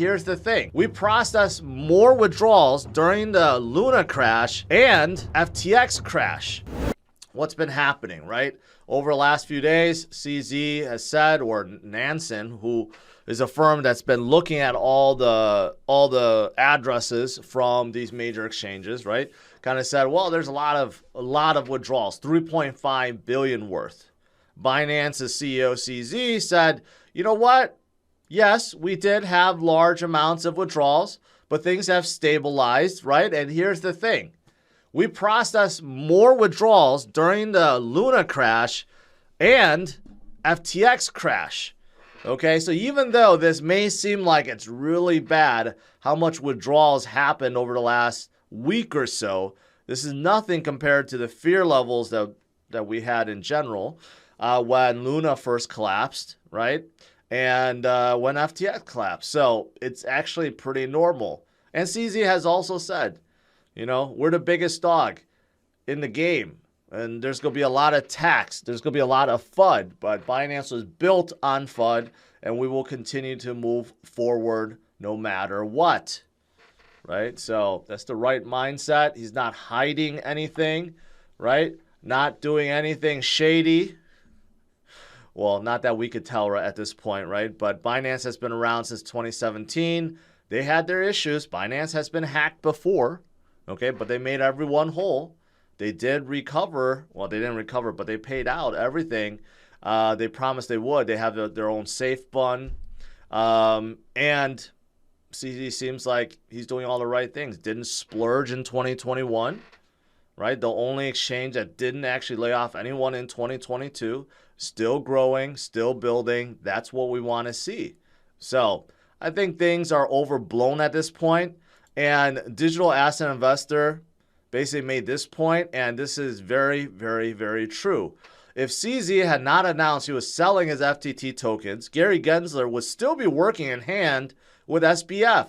here's the thing. We processed more withdrawals during the Luna crash and FTX crash. What's been happening, right? Over the last few days, CZ has said, or Nansen, who is a firm that's been looking at all the addresses from these major exchanges, right? Kind of said, well, there's a lot of withdrawals, 3.5 billion worth. Binance's CEO CZ said, you know what? Yes, we did have large amounts of withdrawals, but things have stabilized, right? And here's the thing. We processed more withdrawals during the Luna crash and FTX crash. Okay, so even though this may seem like it's really bad how much withdrawals happened over the last week or so, this is nothing compared to the fear levels that we had in general when Luna first collapsed, right? And when FTX collapsed. So it's actually pretty normal. And CZ has also said, you know, we're the biggest dog in the game. And there's going to be a lot of tax. There's going to be a lot of FUD. But Binance was built on FUD. And we will continue to move forward no matter what. Right? So that's the right mindset. He's not hiding anything. Right? Not doing anything shady. Well, not that we could tell right at this point. Right? But Binance has been around since 2017. They had their issues. Binance has been hacked before. Okay, but they made everyone whole. They did recover. Well, they didn't recover, but they paid out everything. They promised they would. They have their own safe fund. And CZ seems like he's doing all the right things. Didn't splurge in 2021, right? The only exchange that didn't actually lay off anyone in 2022. Still growing, still building. That's what we want to see. So I think things are overblown at this point. And Digital Asset Investor basically made this point, and this is very, very, very true. If CZ had not announced he was selling his FTT tokens, Gary Gensler would still be working in hand with SBF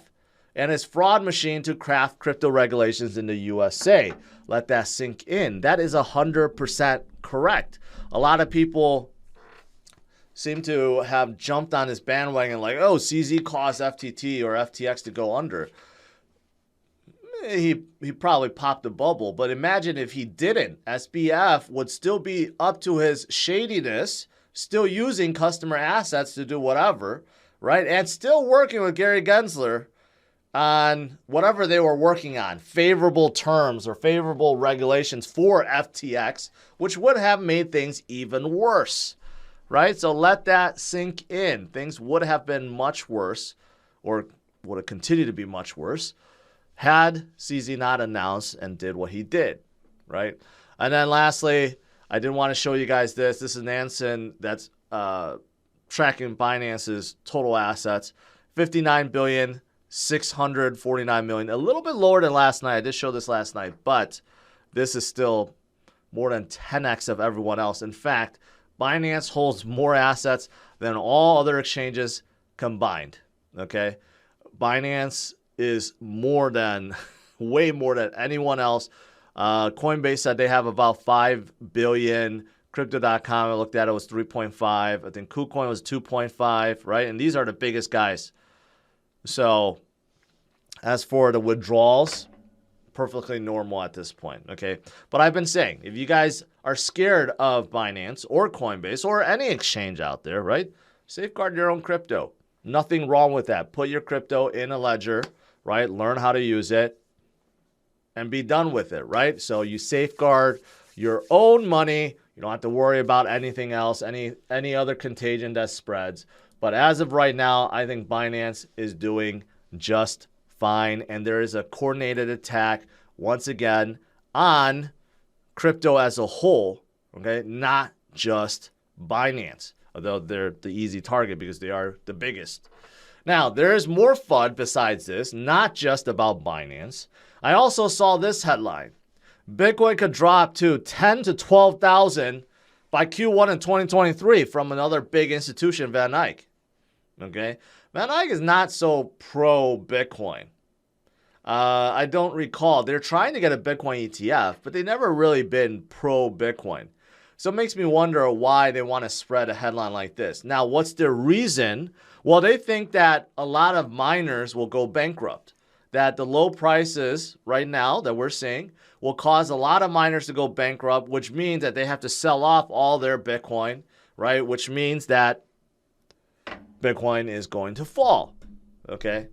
and his fraud machine to craft crypto regulations in the USA. Let that sink in. That is 100% correct. A lot of people seem to have jumped on this bandwagon like, oh, CZ caused FTT or FTX to go under. He probably popped a bubble, but imagine if he didn't. SBF would still be up to his shadiness, still using customer assets to do whatever, right? And still working with Gary Gensler on whatever they were working on, favorable terms or favorable regulations for FTX, which would have made things even worse, right? So let that sink in. Things would have been much worse, or would have continued to be much worse, had CZ not announced and did what he did, right? And then lastly, I didn't want to show you guys this. This is Nansen that's tracking Binance's total assets, 59,649 million, a little bit lower than last night. I did show this last night, but this is still more than 10x of everyone else. In fact, Binance holds more assets than all other exchanges combined, okay? Binance is way more than anyone else. Coinbase said they have about 5 billion. Crypto.com, I looked at it, was 3.5. I think KuCoin was 2.5, right? And these are the biggest guys. So as for the withdrawals, perfectly normal at this point, okay? But I've been saying, if you guys are scared of Binance or Coinbase or any exchange out there, right? Safeguard your own crypto. Nothing wrong with that. Put your crypto in a ledger, right? Learn how to use it and be done with it, right? So you safeguard your own money. You don't have to worry about anything else, any other contagion that spreads. But as of right now, I think Binance is doing just fine. And there is a coordinated attack, once again, on crypto as a whole, okay? Not just Binance, although they're the easy target because they are the biggest. Now, there is more FUD besides this, not just about Binance. I also saw this headline. Bitcoin could drop to 10 to 12,000 by Q1 in 2023 from another big institution, Van Eyck. Okay? Van Eyck is not so pro-Bitcoin. I don't recall. They're trying to get a Bitcoin ETF, but they've never really been pro-Bitcoin. So it makes me wonder why they want to spread a headline like this. Now, what's their reason? Well, they think that a lot of miners will go bankrupt, that the low prices right now that we're seeing will cause a lot of miners to go bankrupt, which means that they have to sell off all their Bitcoin, right? Which means that Bitcoin is going to fall, okay?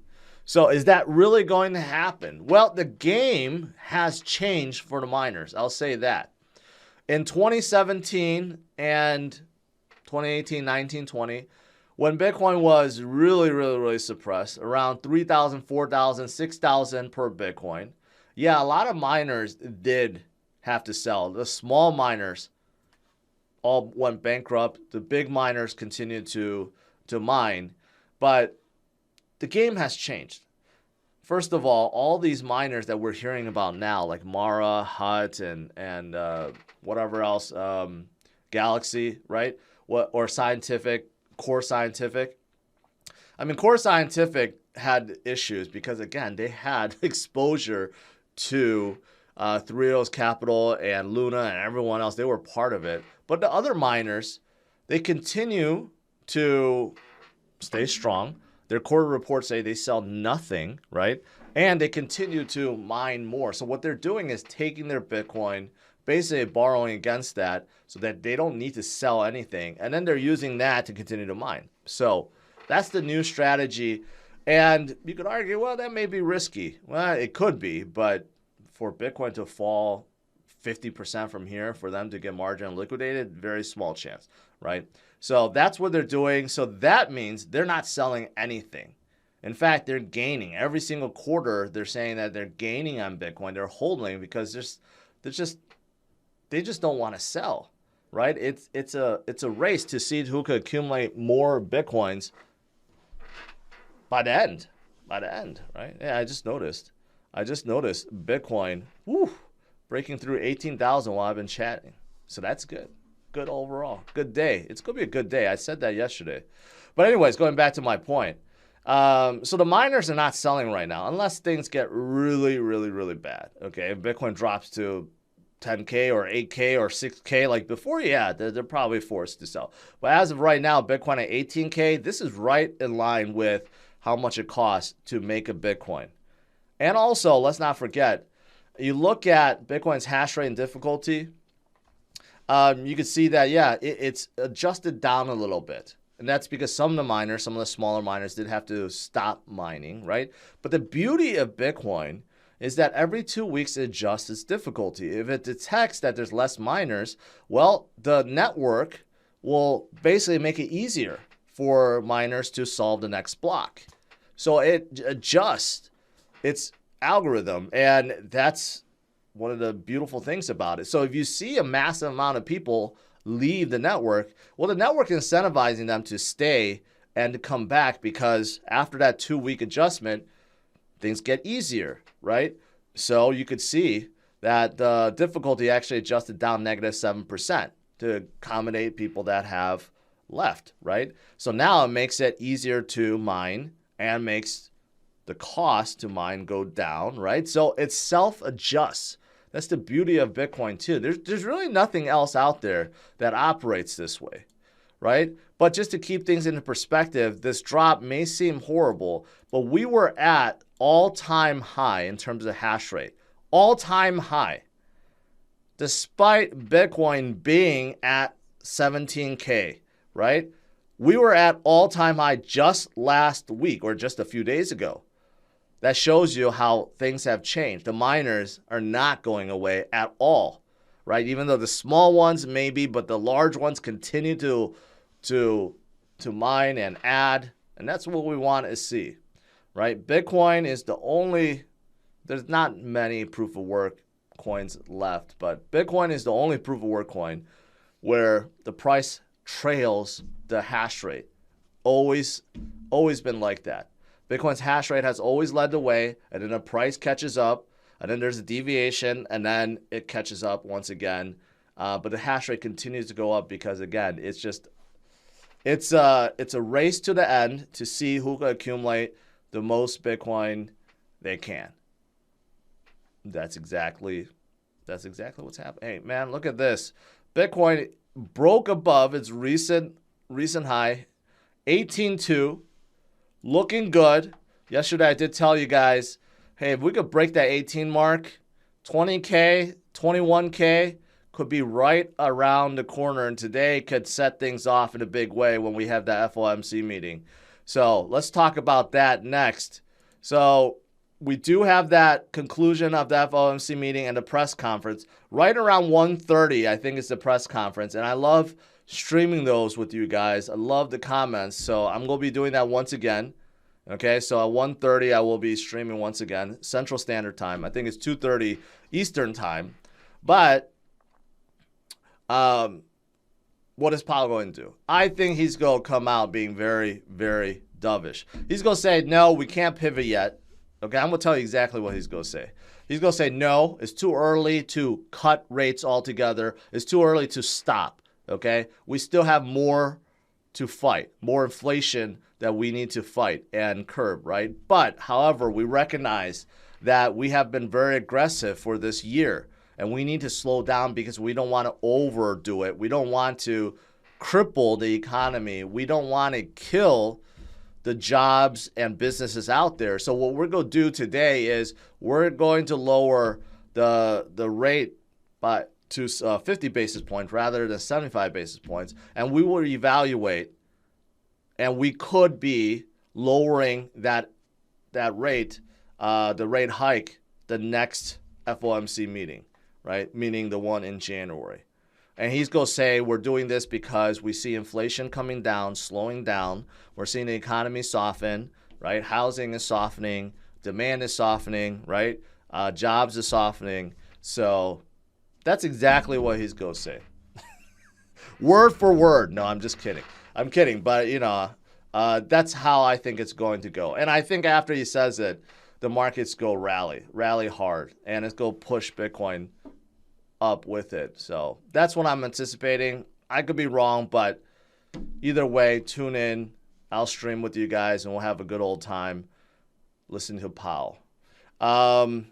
So is that really going to happen? Well, the game has changed for the miners. I'll say that. In 2017 and 2018, 19, 20, when Bitcoin was really suppressed, around 3,000, 4,000, 6,000 per Bitcoin, yeah, a lot of miners did have to sell. The small miners all went bankrupt. The big miners continued to mine. But the game has changed. First of all these miners that we're hearing about now, like Mara, Hut, and whatever else, Galaxy, right? Or Scientific, Core Scientific. I mean, Core Scientific had issues because, again, they had exposure to Three Arrows Capital and Luna and everyone else. They were part of it. But the other miners, they continue to stay strong. Their quarter reports say they sell nothing, right? And they continue to mine more. So what they're doing is taking their Bitcoin, basically borrowing against that so that they don't need to sell anything. And then they're using that to continue to mine. So that's the new strategy. And you could argue, well, that may be risky. Well, it could be, but for Bitcoin to fall 50% from here, for them to get margin liquidated, very small chance, right? So that's what they're doing. So that means they're not selling anything. In fact, they're gaining. Every single quarter, they're saying that they're gaining on Bitcoin. They're holding because they just don't want to sell, right? It's a race to see who could accumulate more Bitcoins by the end, right? Yeah, I just noticed Bitcoin, breaking through 18,000 while I've been chatting. So that's good. Good overall. Good day. It's going to be a good day. I said that yesterday. But anyways, going back to my point. So the miners are not selling right now unless things get really bad. Okay, if Bitcoin drops to 10K or 8K or 6K like before, yeah, they're probably forced to sell. But as of right now, Bitcoin at 18K, this is right in line with how much it costs to make a Bitcoin. And also, let's not forget, you look at Bitcoin's hash rate and difficulty, you can see that, yeah, it's adjusted down a little bit. And that's because some of the miners, some of the smaller miners did have to stop mining, right? But the beauty of Bitcoin is that every 2 weeks it adjusts its difficulty. If it detects that there's less miners, well, the network will basically make it easier for miners to solve the next block. So it adjusts its algorithm, and that's one of the beautiful things about it. So if you see a massive amount of people leave the network, well, the network is incentivizing them to stay and to come back because after that 2-week adjustment, things get easier, right? So you could see that the difficulty actually adjusted down -7% to accommodate people that have left, right? So now it makes it easier to mine and makes the cost to mine go down, right? So it self-adjusts. That's the beauty of Bitcoin too. There's really nothing else out there that operates this way, right? But just to keep things into perspective, this drop may seem horrible, but we were at all-time high in terms of hash rate. All-time high. Despite Bitcoin being at 17K, right? We were at all-time high just last week or just a few days ago. That shows you how things have changed. The miners are not going away at all, right? Even though the small ones maybe, but the large ones continue to mine and add, and that's what we want to see, right? Bitcoin is the only, there's not many proof of work coins left, but Bitcoin is the only proof of work coin where the price trails the hash rate. Always been like that. Bitcoin's hash rate has always led the way, and then the price catches up, and then there's a deviation, and then it catches up once again. But the hash rate continues to go up because, again, it's a race to the end to see who can accumulate the most Bitcoin they can. That's exactly what's happening. Hey, man, look at this. Bitcoin broke above its recent high, 18.2, looking good. Yesterday I did tell you guys, hey, if we could break that 18 mark, 20K, 21K could be right around the corner, and today could set things off in a big way when we have the FOMC meeting. So let's talk about that next. So we do have that conclusion of the FOMC meeting and the press conference right around 1:30. I think it's the press conference, and I love streaming those with you guys. I love the comments, so I'm going to be doing that once again. Okay, so at 1:30 I will be streaming once again, Central Standard Time. I think it's 2:30 Eastern Time. But what is Powell going to do? I think he's going to come out being very, very dovish. He's going to say, no, we can't pivot yet. Okay, I'm going to tell you exactly what he's going to say. He's going to say, no, it's too early to cut rates altogether. It's too early to stop. Okay, we still have more to fight, more inflation that we need to fight and curb, right? But, however, we recognize that we have been very aggressive for this year, and we need to slow down because we don't want to overdo it. We don't want to cripple the economy. We don't want to kill the jobs and businesses out there. So what we're going to do today is we're going to lower the rate by to 50 basis points rather than 75 basis points, and we will evaluate. And we could be lowering that rate, the rate hike, the next FOMC meeting, right? Meaning the one in January. And he's going to say we're doing this because we see inflation coming down, slowing down. We're seeing the economy soften, right? Housing is softening. Demand is softening, right? Jobs is softening. So that's exactly what he's going to say. Word for word. No, I'm just kidding. I'm kidding, but, that's how I think it's going to go. And I think after he says it, the markets go rally hard, and it's going to push Bitcoin up with it. So that's what I'm anticipating. I could be wrong, but either way, tune in. I'll stream with you guys, and we'll have a good old time listening to Powell. And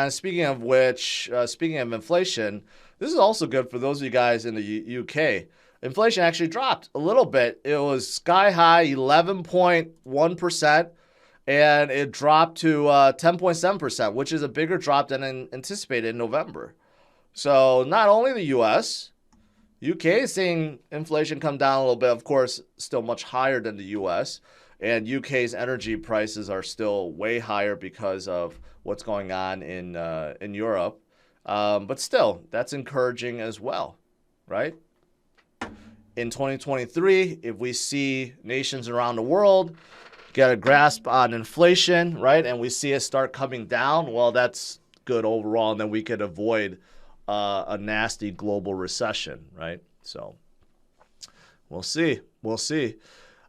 speaking of which, speaking of inflation, this is also good for those of you guys in the UK. Inflation actually dropped a little bit. It was sky high, 11.1%, and it dropped to 10.7%, which is a bigger drop than anticipated in November. So not only the US, UK is seeing inflation come down a little bit, of course, still much higher than the US, and UK's energy prices are still way higher because of what's going on in Europe. But still, that's encouraging as well, right? In 2023, if we see nations around the world get a grasp on inflation, right, and we see it start coming down, well, that's good overall, and then we could avoid a nasty global recession, right? So we'll see. We'll see.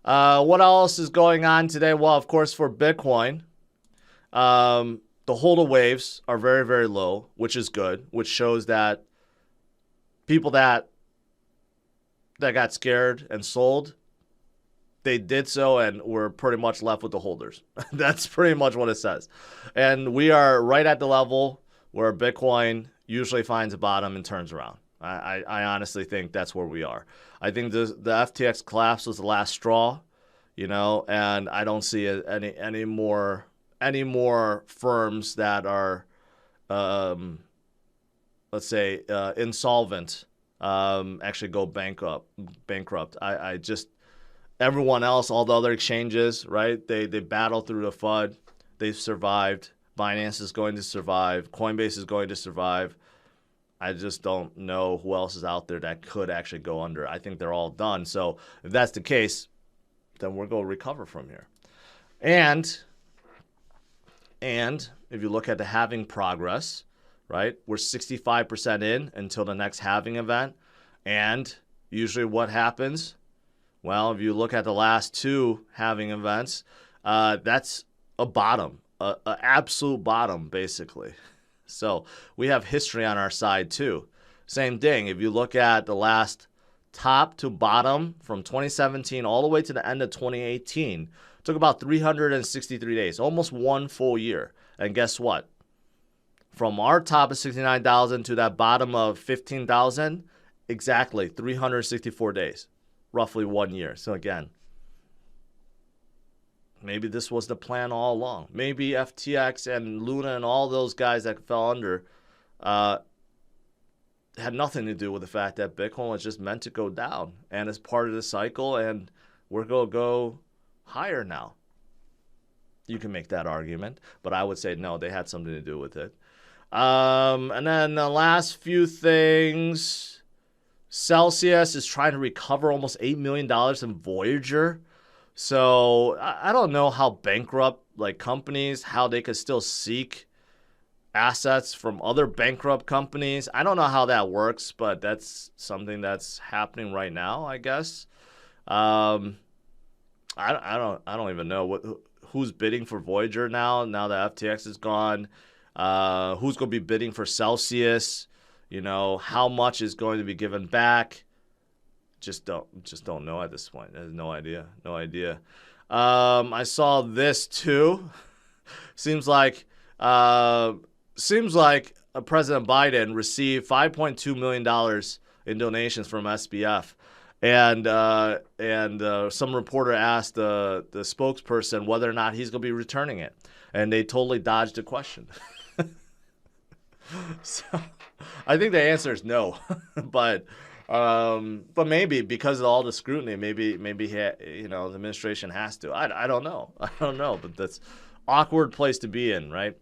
What else is going on today? Well, of course, for Bitcoin, the HODL waves are very, very low, which is good, which shows that people that got scared and sold, they did so, and we're pretty much left with the holders. That's pretty much what it says. And we are right at the level where Bitcoin usually finds a bottom and turns around. I honestly think that's where we are. I think the FTX collapse was the last straw, and I don't see any more firms that are, let's say, insolvent actually go bankrupt. I just, everyone else, all the other exchanges, right? They battle through the FUD. They've survived. Binance is going to survive. Coinbase is going to survive. I just don't know who else is out there that could actually go under. I think they're all done. So if that's the case, then we're going to recover from here. And if you look at the halving progress, right, we're 65% in until the next halving event. And usually what happens? Well, if you look at the last two halving events, that's a bottom, an absolute bottom, basically. So we have history on our side, too. Same thing. If you look at the last top to bottom from 2017 all the way to the end of 2018, it took about 363 days, almost one full year. And guess what? From our top of 69,000 to that bottom of 15,000, exactly 364 days, roughly 1 year. So again, maybe this was the plan all along. Maybe FTX and Luna and all those guys that fell under had nothing to do with the fact that Bitcoin was just meant to go down and it's part of the cycle, and we're going to go higher now. You can make that argument, but I would say no, they had something to do with it. And then the last few things, Celsius is trying to recover almost $8 million in Voyager. So I don't know how bankrupt like companies, how they could still seek assets from other bankrupt companies. I don't know how that works, but that's something that's happening right now, I guess. I don't even know who's bidding for Voyager now that FTX is gone. Who's going to be bidding for Celsius? You know, how much is going to be given back? Just don't know at this point. There's no idea. I saw this too. Seems like President Biden received $5.2 million in donations from SBF. And some reporter asked the spokesperson whether or not he's going to be returning it. And they totally dodged the question. So I think the answer is no. But maybe because of all the scrutiny, maybe the administration has to. I don't know. But that's awkward place to be in, right?